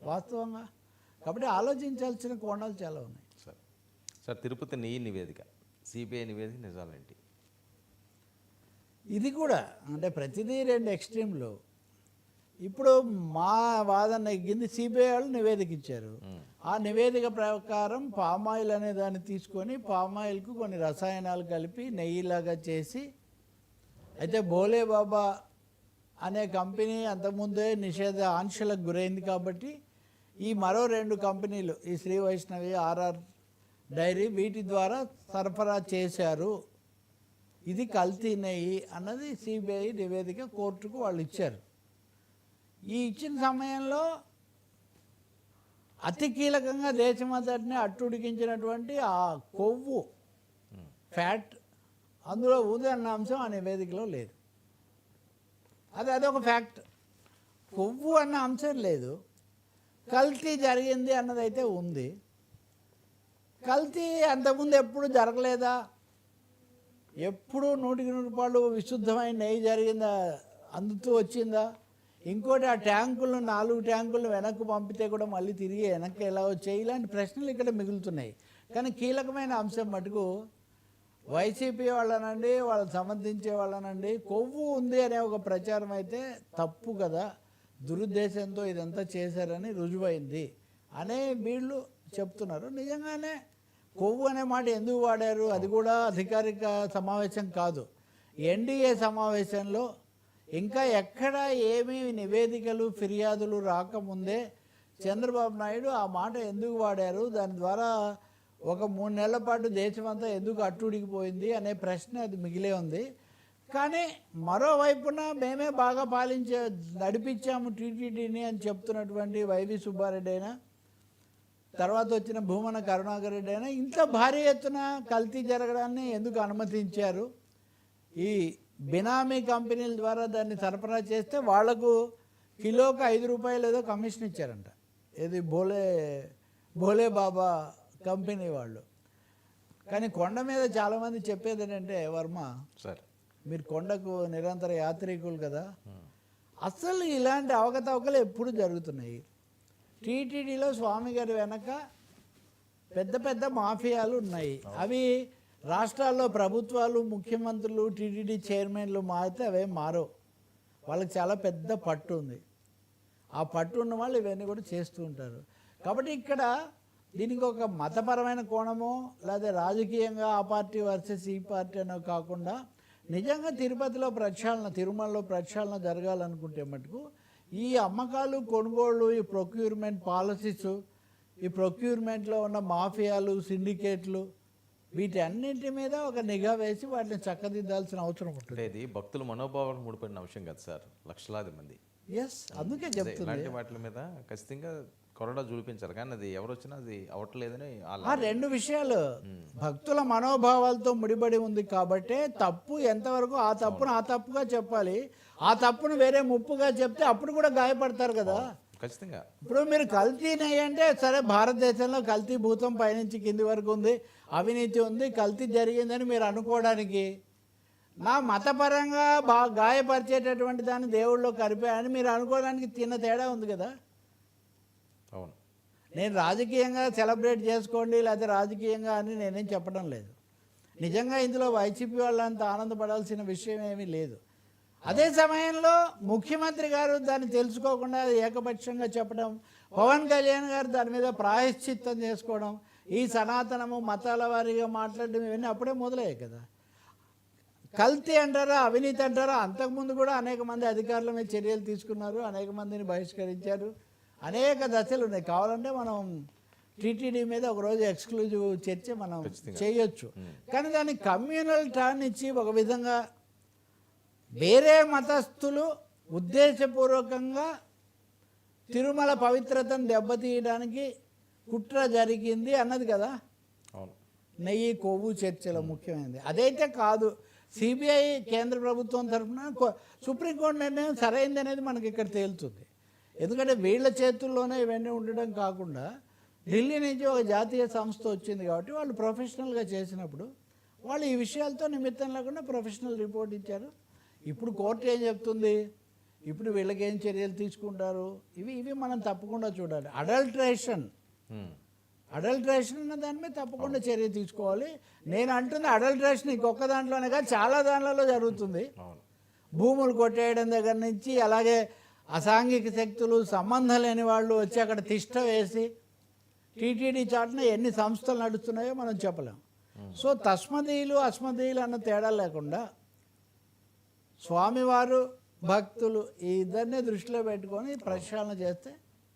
వాస్తవంగా. కాబట్టి ఆలోచించాల్సిన కోణాలు చాలా ఉన్నాయి. సార్ తిరుపతి నెయ్యి నివేదిక, సిబిఐ నివేదిక నిజాలేంటి? ఇది కూడా అంటే ప్రతిదీ రెండు ఎక్స్ట్రీమ్లు. ఇప్పుడు మా వాదన నెగ్గింది, సిబిఐ వాళ్ళు నివేదిక ఇచ్చారు. ఆ నివేదిక ప్రకారం పామాయిల్ అనే దాన్ని తీసుకొని పామాయిల్కు కొన్ని రసాయనాలు కలిపి నెయ్యిలాగా చేసి, అయితే భోలే బాబా అనే కంపెనీ అంతకుముందే నిషేధ ఆంక్షలకు గురైంది కాబట్టి ఈ మరో 2 కంపెనీలు, ఈ శ్రీ వైష్ణవి, ఆర్ఆర్ డైరీ, వీటి ద్వారా సరఫరా చేశారు, ఇది కల్తీ నెయ్యి అన్నది సిబిఐ నివేదిక కోర్టుకు వాళ్ళు ఇచ్చారు. ఈ ఇచ్చిన సమయంలో అతి కీలకంగా దేశమంతటిని అట్టుడికించినటువంటి ఆ కొవ్వు, ఫ్యాట్, అందులో ఊది అన్న అంశం ఆ నివేదికలో లేదు. అదొక ఫ్యాక్ట్. కొవ్వు అన్న అంశం లేదు. కల్తీ జరిగింది అన్నదైతే ఉంది. కల్తీ అంతకుముందు ఎప్పుడు జరగలేదా? ఎప్పుడు 100% విశుద్ధమైన నెయ్యి జరిగిందా, అందుతూ వచ్చిందా? ఇంకోటి, ఆ ట్యాంకులను 4 ట్యాంకులను వెనక్కు పంపితే కూడా మళ్ళీ తిరిగి వెనక్కి ఎలా వచ్చాయి? ఇలాంటి ప్రశ్నలు ఇక్కడ మిగులుతున్నాయి. కానీ కీలకమైన అంశం మటుకు వైసీపీ వాళ్ళనండి, వాళ్ళని సమర్థించే వాళ్ళనండి, కొవ్వు ఉంది అనే ఒక ప్రచారం అయితే తప్పు కదా, దురుద్దేశంతో ఇదంతా చేశారని రుజువైంది అనే వీళ్ళు చెప్తున్నారు. నిజంగానే కొవ్వు అనే మాట ఎందుకు వాడారు? అది కూడా అధికారిక సమావేశం కాదు, ఎన్డీఏ సమావేశంలో ఇంకా ఎక్కడ ఏమీ నివేదికలు, ఫిర్యాదులు రాకముందే చంద్రబాబు నాయుడు ఆ మాట ఎందుకు వాడారు? దాని ద్వారా ఒక 3 నెలల పాటు దేశమంతా ఎందుకు అట్టుడికిపోయింది అనే ప్రశ్న అది మిగిలే ఉంది. కానీ మరోవైపున మేమే బాగా నడిపించాము టీటీడీని అని చెప్తున్నటువంటి వైవి సుబ్బారెడ్డి అయినా, తర్వాత వచ్చిన భూమన కరుణాకర్ రెడ్డి అయినా ఇంత భారీ ఎత్తున కల్తీ జరగడాన్ని ఎందుకు అనుమతించారు? ఈ బినామీ కంపెనీల ద్వారా దాన్ని సరఫరా చేస్తే వాళ్లకు కిలోకి 5 రూపాయలు ఏదో కమిషన్ ఇచ్చారంట. ఇది భోలే బాబా కంపెనీ వాళ్ళు. కానీ కొండ మీద చాలామంది చెప్పేది ఏంటంటే, వర్మ సార్ మీరు కొండకు నిరంతర యాత్రికులు కదా, అసలు ఇలాంటి అవకతవకలు ఎప్పుడు జరుగుతున్నాయి. టీటీడీలో స్వామి గారి వెనక పెద్ద పెద్ద మాఫియాలు ఉన్నాయి. అవి రాష్ట్రాల్లో ప్రభుత్వాలు, ముఖ్యమంత్రులు, టీటీడీ చైర్మన్లు మారితే అవేం మారవు. వాళ్ళకి చాలా పెద్ద పట్టు ఉంది. ఆ పట్టు ఉన్న వాళ్ళు ఇవన్నీ కూడా చేస్తూ ఉంటారు. కాబట్టి ఇక్కడ దీనికి ఒక మతపరమైన కోణమో లేదా రాజకీయంగా ఆ పార్టీ వర్సెస్ ఈ పార్టీ అనో కాకుండా నిజంగా తిరుపతిలో ప్రక్షాళన, తిరుమలలో ప్రక్షాళన జరగాలనుకుంటే మటుకు ఈ అమ్మకాలు, కొనుగోళ్ళు, ఈ ప్రొక్యూర్మెంట్ పాలసీస్, ఈ ప్రొక్యూర్మెంట్లో ఉన్న మాఫియాలు, సిండికేట్లు, వీటన్నింటి మీద ఒక నిఘా వేసి వాటిని చక్కదిద్దాల్సిన అవసరం ఉంటుంది. ఇది భక్తుల మనోభావాలు ముడిపడిన అంశం కదా సార్, లక్షలాది మంది. ఎస్, అందుకే చెప్తుంది ఇలాంటి వాటి మీద ఖచ్చితంగా కొరడా చూపించారు. కానీ అది ఎవరు వచ్చినా అది అవట్లేదని ఆ 2 విషయాలు భక్తుల మనోభావాలతో ముడిపడి ఉంది. కాబట్టి తప్పు ఎంతవరకు ఆ తప్పును ఆ తప్పుగా చెప్పాలి, ఆ తప్పును వేరే ముప్పుగా చెప్తే అప్పుడు కూడా గాయపడతారు కదా ఖచ్చితంగా. ఇప్పుడు మీరు కల్తీ నెయ్యి అంటే సరే, భారతదేశంలో కల్తీ భూతం పైనుంచి కింది వరకు ఉంది, అవినీతి ఉంది, కల్తీ జరిగిందని మీరు అనుకోవడానికి, నా మతపరంగా బాగా గాయపరిచేటటువంటి దాన్ని దేవుళ్ళలో కలిపాయని మీరు అనుకోవడానికి తిన్న తేడా ఉంది కదా. అవును, నేను రాజకీయంగా సెలబ్రేట్ చేసుకోండి లేకపోతే రాజకీయంగా అని నేనేం చెప్పడం లేదు. నిజంగా ఇందులో వైసీపీ వాళ్ళంత ఆనందపడాల్సిన విషయం ఏమీ లేదు. అదే సమయంలో ముఖ్యమంత్రి గారు దాన్ని తెలుసుకోకుండా ఏకపక్షంగా చెప్పడం, పవన్ కళ్యాణ్ గారు దాని మీద ప్రాయశ్చిత్తం చేసుకోవడం, ఈ సనాతనము మతాల వారీగా మాట్లాడడం, ఇవన్నీ అప్పుడే మొదలయ్యాయి కదా. కల్తీ అంటారా, అవినీతి అంటారా, అంతకుముందు కూడా అనేక మంది అధికారుల మీద చర్యలు తీసుకున్నారు, అనేక మందిని బహిష్కరించారు, అనేక దశలు ఉన్నాయి. కావాలంటే మనం టీటీడీ మీద ఒకరోజు ఎక్స్క్లూజివ్ చర్చ మనం చేయొచ్చు. కానీ దాన్ని కమ్యూనల్ టర్న్ ఇచ్చి ఒక విధంగా వేరే మతస్థులు ఉద్దేశపూర్వకంగా తిరుమల పవిత్రతను దెబ్బతీయడానికి కుట్ర జరిగింది అన్నది కదా నెయ్యి కొవ్వు చర్చలో ముఖ్యమైనది. అదైతే కాదు, సిబిఐ కేంద్ర ప్రభుత్వం తరఫున సుప్రీంకోర్టు నిర్ణయం సరైంది అనేది మనకి ఇక్కడ తేలుతుంది. ఎందుకంటే వీళ్ళ చేతుల్లోనే ఇవన్నీ ఉండడం కాకుండా ఢిల్లీ నుంచి ఒక జాతీయ సంస్థ వచ్చింది కాబట్టి వాళ్ళు ప్రొఫెషనల్గా చేసినప్పుడు వాళ్ళు ఈ విషయాలతో నిమిత్తం లేకుండా ప్రొఫెషనల్ రిపోర్ట్ ఇచ్చారు. ఇప్పుడు కోర్టు ఏం చెప్తుంది, ఇప్పుడు వీళ్ళకి ఏం చర్యలు తీసుకుంటారు, ఇవి ఇవి మనం తప్పకుండా చూడాలి. అడల్ట్రేషన్ అన్న దాని మీద తప్పకుండా చర్య తీసుకోవాలి. నేను అంటున్న అడల్ట్రేషన్ ఇంకొక దాంట్లోనే కాదు, చాలా దాంట్లలో జరుగుతుంది. అవును. భూములు కొట్టేయడం దగ్గర నుంచి, అలాగే అసాంఘిక శక్తులు, సంబంధం లేని వాళ్ళు వచ్చి అక్కడ తిష్ట వేసి టీటీడీ చాటున ఎన్ని సంస్థలు నడుస్తున్నాయో మనం చెప్పలేం. సో తస్మదీయులు అస్మదీయులు అన్న తేడా లేకుండా స్వామివారు భక్తులు ఈ ఇద్దరిని దృష్టిలో పెట్టుకొని ప్రక్షాళన చేస్తే